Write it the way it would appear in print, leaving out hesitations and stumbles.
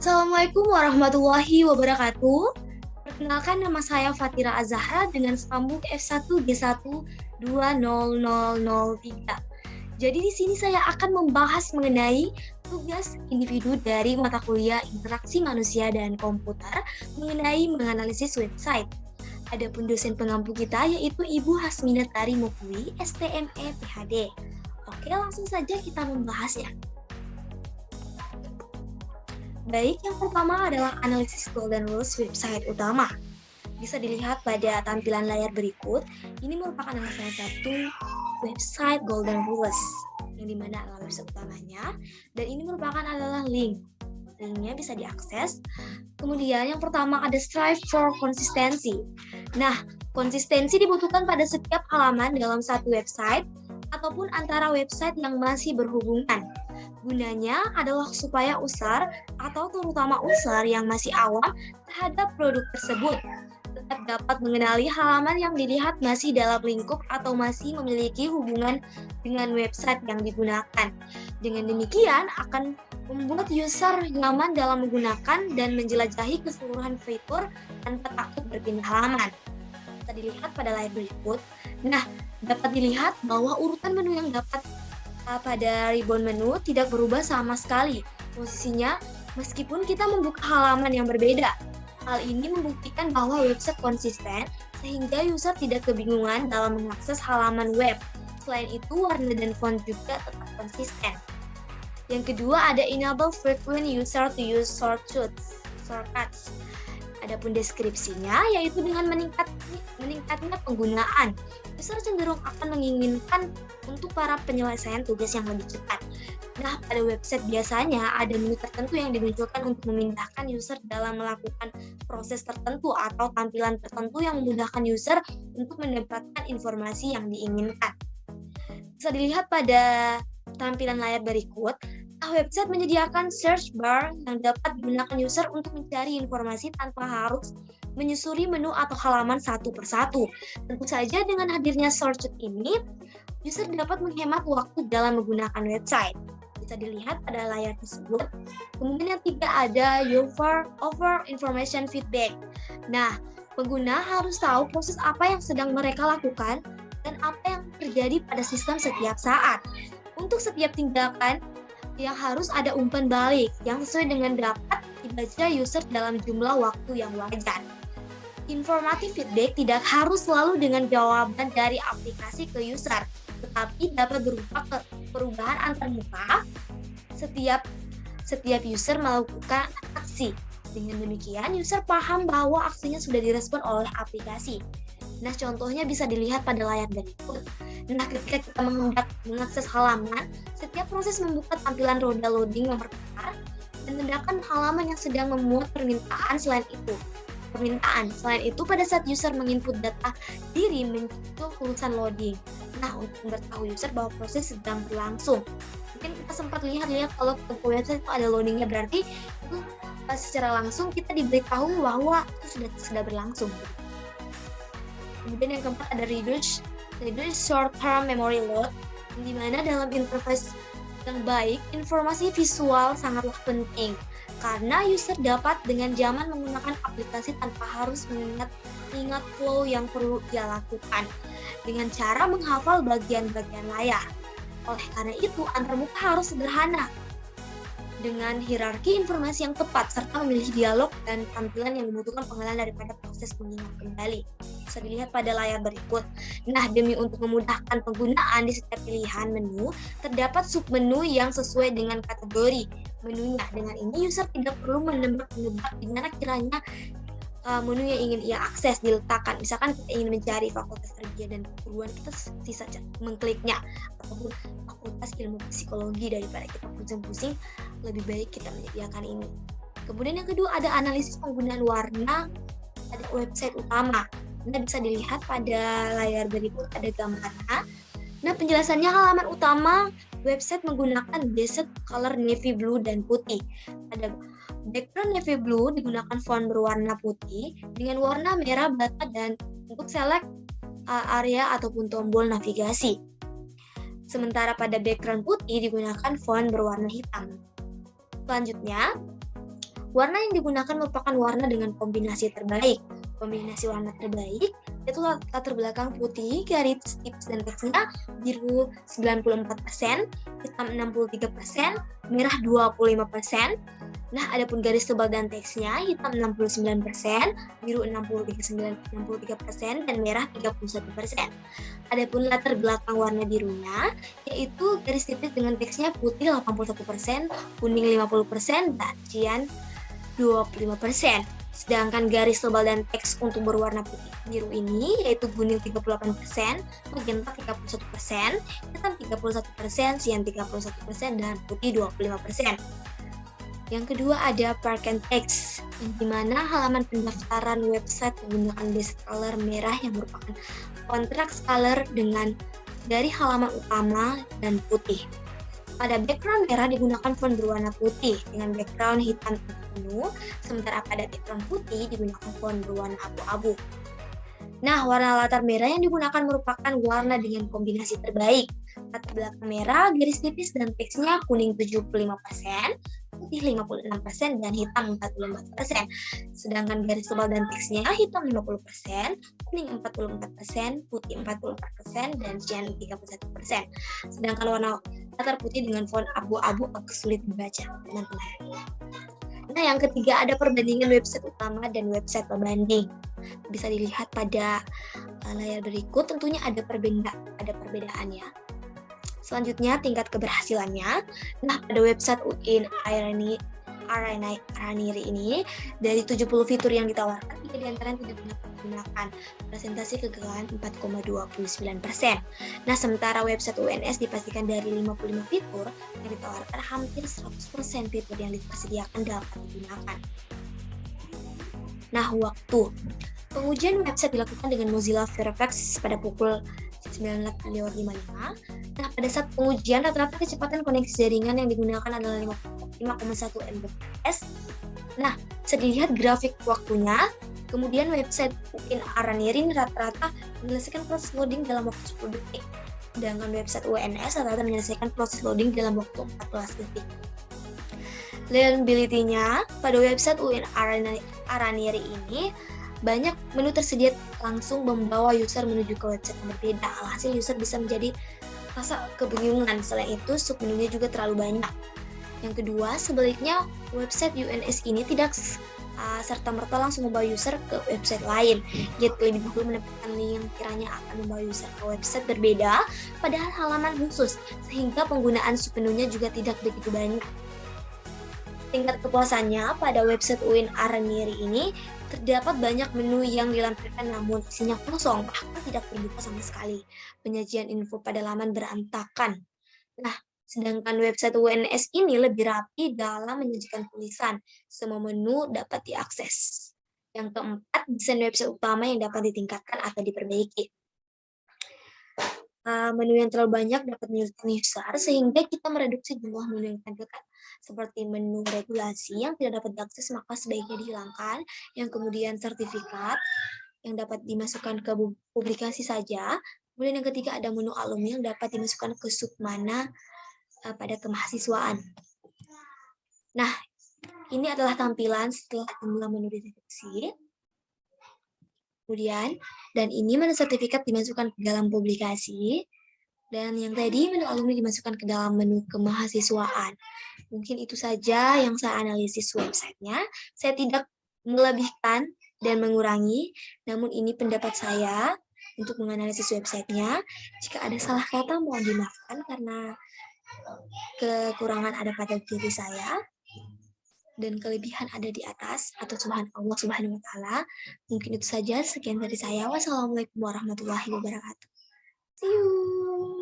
Assalamualaikum warahmatullahi wabarakatuh. Perkenalkan, nama saya Fatira Azahra dengan sambung F1G1-20003. Jadi di sini saya akan membahas mengenai tugas individu dari mata kuliah Interaksi Manusia dan Komputer mengenai menganalisis website. Adapun dosen pengampu kita yaitu Ibu Hasminatari Mukwi, STME PhD. Oke, langsung saja kita membahasnya. Baik, yang pertama adalah analisis Golden Rules website utama. Bisa dilihat pada tampilan layar berikut. Ini merupakan salah satu website Golden Rules, yang dimana adalah website utamanya, dan ini merupakan adalah link. Linknya bisa diakses. Kemudian yang pertama ada strive for consistency. Nah, konsistensi dibutuhkan pada setiap halaman dalam satu website ataupun antara website yang masih berhubungan. Gunanya adalah supaya user atau terutama user yang masih awam terhadap produk tersebut tetap dapat mengenali halaman yang dilihat masih dalam lingkup atau masih memiliki hubungan dengan website yang digunakan. Dengan demikian akan membuat user nyaman dalam menggunakan dan menjelajahi keseluruhan fitur tanpa takut berpindah halaman. Bisa dilihat pada layar berikut. Nah, dapat dilihat bahwa urutan menu yang dapat pada ribbon menu tidak berubah sama sekali posisinya meskipun kita membuka halaman yang berbeda. Hal ini membuktikan bahwa website konsisten sehingga user tidak kebingungan dalam mengakses halaman web. Selain itu, warna dan font juga tetap konsisten. Yang kedua ada enable frequent user to use shortcuts. Adapun deskripsinya yaitu dengan meningkatnya penggunaan, user cenderung akan menginginkan untuk para penyelesaian tugas yang lebih cepat. Nah, pada website biasanya ada menu tertentu yang dimunculkan untuk memindahkan user dalam melakukan proses tertentu atau tampilan tertentu yang memudahkan user untuk mendapatkan informasi yang diinginkan. Bisa dilihat pada tampilan layar berikut. Website menyediakan search bar yang dapat digunakan user untuk mencari informasi tanpa harus menyusuri menu atau halaman satu persatu. Tentu saja dengan hadirnya shortcut ini, user dapat menghemat waktu dalam menggunakan website. Bisa dilihat pada layar tersebut. Kemudian yang ketiga ada over information feedback. Nah, pengguna harus tahu proses apa yang sedang mereka lakukan dan apa yang terjadi pada sistem setiap saat. Untuk setiap tindakan yang harus ada umpan balik yang sesuai dengan dapat dibaca user dalam jumlah waktu yang wajar. Informatif feedback tidak harus selalu dengan jawaban dari aplikasi ke user, tetapi dapat berupa perubahan antar muka setiap user melakukan aksi. Dengan demikian, user paham bahwa aksinya sudah direspon oleh aplikasi. Nah, contohnya bisa dilihat pada layar berikut. Nah, ketika kita mengakses halaman, setiap proses membuka tampilan roda loading mempercepat dan menandakan halaman yang sedang memuat permintaan. Selain itu, pada saat user menginput data diri, muncul tulisan loading. Nah, untuk memberitahu user bahwa proses sedang berlangsung. Mungkin kita sempat lihat kalau ke website itu ada loadingnya, berarti itu secara langsung kita diberitahu bahwa itu sudah berlangsung. Kemudian yang keempat ada reduce short-term memory load, di mana dalam interface yang baik, informasi visual sangatlah penting, karena user dapat dengan nyaman menggunakan aplikasi tanpa harus mengingat flow yang perlu dia lakukan, dengan cara menghafal bagian-bagian layar. Oleh karena itu, antarmuka harus sederhana, dengan hierarki informasi yang tepat, serta memilih dialog dan tampilan yang membutuhkan pengenalan daripada proses mengingat kembali. Bisa dilihat pada layar berikut. Nah, demi untuk memudahkan penggunaan di setiap pilihan menu, terdapat submenu yang sesuai dengan kategori menunya. Dengan ini, user tidak perlu menebak-nebak di mana kiranya menu yang ingin ia akses diletakkan. Misalkan kita ingin mencari fakultas kerja dan keguruan, kita bisa mengkliknya, ataupun fakultas ilmu psikologi. Daripada kita pusing-pusing, lebih baik kita menyediakan ini. Kemudian yang kedua ada analisis penggunaan warna pada website utama. Nah, bisa dilihat pada layar berikut ada gambarnya. Nah, penjelasannya halaman utama website menggunakan basic color navy blue dan putih. Ada background navy blue digunakan font berwarna putih dengan warna merah bata dan untuk select area ataupun tombol navigasi. Sementara pada background putih digunakan font berwarna hitam. Selanjutnya, Warna yang digunakan merupakan warna dengan kombinasi terbaik. Kombinasi warna terbaik yaitu latar belakang putih, garis tips dan teksnya biru 94%, hitam 63%, merah 25%. Nah, adapun garis tebal dan teksnya hitam 69%, biru 63%, dan merah 31%. Adapun latar belakang warna birunya yaitu garis tipis dengan teksnya putih 81%, kuning 50%, dan cian 25%. Sedangkan garis tebal dan teks untuk berwarna putih biru ini yaitu kuning 38%, magenta 31%, hitam 31%, cian 31%, dan putih 25%. Yang kedua ada Park and Text, yang dimana halaman pendaftaran website menggunakan base color merah yang merupakan contrast color dari halaman utama dan putih. Pada background merah digunakan font berwarna putih dengan background hitam penuh, sementara pada background putih digunakan font berwarna abu-abu. Nah, warna latar merah yang digunakan merupakan warna dengan kombinasi terbaik. Latar belakang merah, garis tipis dan teksnya kuning 75%, putih 56%, dan hitam 44%. Sedangkan garis tebal dan teksnya hitam 50%, kuning 44%, putih 44%, dan cian 31%. Sedangkan warna latar putih dengan font abu-abu agak sulit dibaca, teman-teman. Nah, yang ketiga ada perbandingan website utama dan website pembanding. Bisa dilihat pada layar berikut, tentunya ada perbedaannya. Selanjutnya, tingkat keberhasilannya. Nah, pada website UIN Araniri ini, dari 70 fitur yang ditawarkan, 3 diantaranya tidak dapat digunakan. Presentasi kegagalan 4,29%. Nah, sementara website UNS dipastikan dari 55 fitur yang ditawarkan, hampir 100% fitur yang disediakan dapat digunakan. Nah, waktu. Pengujian website dilakukan dengan Mozilla Firefox pada pukul 19.55. Nah, pada saat pengujian, rata-rata kecepatan koneksi jaringan yang digunakan adalah 5,1 Mbps. Nah, bisa dilihat grafik waktunya. Kemudian website UIN Araniri rata-rata menyelesaikan proses loading dalam waktu 10 detik. Sedangkan website UNS rata-rata menyelesaikan proses loading dalam waktu 14 detik. Learnability-nya, pada website UIN Araniri ini, banyak menu tersedia langsung membawa user menuju ke website yang berbeda. Alhasil user bisa menjadi rasa kebingungan. Selain itu, submenunya juga terlalu banyak. Yang kedua, sebaliknya website UNS ini tidak serta-merta langsung membawa user ke website lain. Dia terlebih dahulu menempatkan link yang kiranya akan membawa user ke website berbeda pada halaman khusus, sehingga penggunaan submenunya juga tidak begitu banyak. Tingkat kepuasannya pada website UIN Araniri ini terdapat banyak menu yang dilampirkan namun isinya kosong, bahkan tidak terbuka sama sekali. Penyajian info pada laman berantakan. Nah, sedangkan website UNS ini lebih rapi dalam menyajikan tulisan. Semua menu dapat diakses. Yang keempat, desain website utama yang dapat ditingkatkan atau diperbaiki. Menu yang terlalu banyak dapat menyulitkan user, sehingga kita mereduksi jumlah menu yang ditampilkan. Seperti menu regulasi yang tidak dapat diakses, maka sebaiknya dihilangkan. Yang kemudian sertifikat yang dapat dimasukkan ke publikasi saja. Kemudian yang ketiga ada menu alumni yang dapat dimasukkan ke submana pada kemahasiswaan. Nah, ini adalah tampilan setelah jumlah menu dideteksi. Kemudian, dan ini menu sertifikat dimasukkan ke dalam publikasi, dan yang tadi menu alumni dimasukkan ke dalam menu kemahasiswaan. Mungkin itu saja yang saya analisis websitenya. Saya tidak melebihkan dan mengurangi, namun ini pendapat saya untuk menganalisis websitenya. Jika ada salah kata, mohon dimaafkan karena kekurangan ada pada diri saya. Dan kelebihan ada di atas atau Tuhan Allah Subhanahu wa taala. Mungkin itu saja, sekian dari saya. Wassalamualaikum warahmatullahi wabarakatuh. See you.